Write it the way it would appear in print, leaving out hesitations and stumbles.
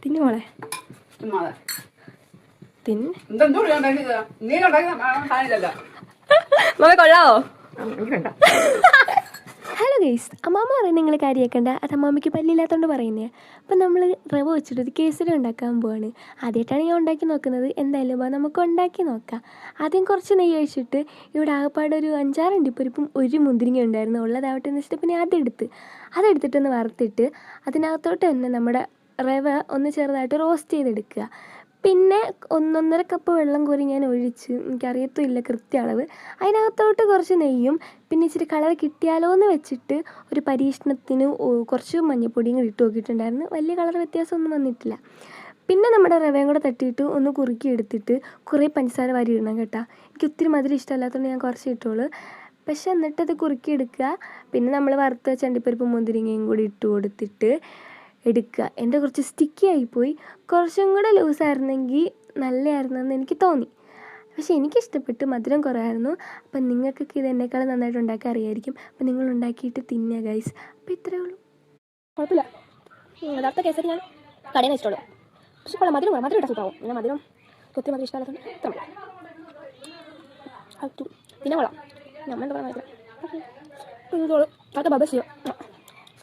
തിന്നു മോളെ മമ്മ കൊള്ളാവോ? ഹലോ ഗൈസ്, അമ്മാമ്മ പറയുന്നത് നിങ്ങൾ കാര്യമാക്കണ്ട, അത് അമ്മാമ്മയ്ക്ക് പല്ലില്ലാത്തതുകൊണ്ട് പറയുന്നത്. അപ്പം നമ്മൾ റവ വെച്ചിട്ട് ഒരു കേസരി ഉണ്ടാക്കാൻ പോവാണ്. ആദ്യമായിട്ടാണ് ഞാൻ ഉണ്ടാക്കി നോക്കുന്നത്. എന്തായാലും നമുക്ക് ഉണ്ടാക്കി നോക്കാം. ആദ്യം കുറച്ച് നെയ്യ് ഒഴിച്ചിട്ട് ഇവിടെ ആകപ്പാട് ഒരു 5-6 അണ്ടിപ്പരിപ്പും ഒരു മുന്തിരിങ്ങ ഉണ്ടായിരുന്നു, ഉള്ളതാവട്ടെ എന്ന് വെച്ചിട്ട് പിന്നെ അതെടുത്തിട്ടൊന്ന് വറുത്തിട്ട് അതിനകത്തോട്ട് തന്നെ നമ്മുടെ റവ ഒന്ന് ചെറുതായിട്ട് റോസ്റ്റ് ചെയ്തെടുക്കുക. പിന്നെ 1-1.5 കപ്പ് വെള്ളം കോരി ഞാൻ ഒഴിച്ച്, എനിക്കറിയത്തുമില്ല കൃത്യ അളവ്. അതിനകത്തോട്ട് കുറച്ച് നെയ്യും പിന്നെ ഇച്ചിരി കളർ കിട്ടിയാലോ എന്ന് വെച്ചിട്ട് ഒരു പരീക്ഷണത്തിന് കുറച്ച് മഞ്ഞൾപ്പൊടിയും കൂടി ഇട്ട് നോക്കിയിട്ടുണ്ടായിരുന്നു. വലിയ കളർ വ്യത്യാസമൊന്നും വന്നിട്ടില്ല. പിന്നെ നമ്മുടെ റവയും കൂടെ തട്ടിയിട്ട് ഒന്ന് കുറുക്കി എടുത്തിട്ട് കുറേ പഞ്ചസാര വാരി ഇടണം കേട്ടോ. എനിക്ക് ഒത്തിരി മധുരം ഇഷ്ടമല്ലാത്തതുകൊണ്ട് ഞാൻ കുറച്ച് ഇട്ടോളൂ. പക്ഷെ എന്നിട്ടത് കുറുക്കി എടുക്കുക. പിന്നെ നമ്മൾ വറുത്ത ചണ്ടിപ്പരിപ്പും മുന്തിരിങ്ങയും കൂടി ഇട്ട് കൊടുത്തിട്ട് എടുക്കുക. എൻ്റെ കുറച്ച് സ്റ്റിക്കി ആയിപ്പോയി. കുറച്ചും കൂടെ ലൂസായിരുന്നെങ്കിൽ നല്ലതായിരുന്നെന്ന് എനിക്ക് തോന്നി. പക്ഷേ എനിക്കിഷ്ടപ്പെട്ടു, മധുരം കുറവായിരുന്നു. അപ്പം നിങ്ങൾക്കൊക്കെ ഇത് എന്നെക്കാളും നന്നായിട്ട് ഉണ്ടാക്കാൻ അറിയായിരിക്കും. അപ്പം നിങ്ങൾ ഉണ്ടാക്കിയിട്ട് തിന്നുക ഗൈസ്. അപ്പോൾ ഇത്രയേ ഉള്ളൂ. കുഴപ്പമില്ല. യഥാർത്ഥ കേസരി ഞാൻ കടയിൽ നിന്ന് ഇഷ്ടമുള്ളൂ. പക്ഷേ കൊള്ളാം, മധുരം ഇട്ടാൽ സൂട്ടാവും. പിന്നെ മധുരം ഒത്തിരി മധുരം ഇഷ്ടമല്ലാത്തതുകൊണ്ട് പിന്നെ കൊള്ളാം. നമ്മൾ എന്താ പറയുക, അടുത്ത ബബ ചെയ്യാം.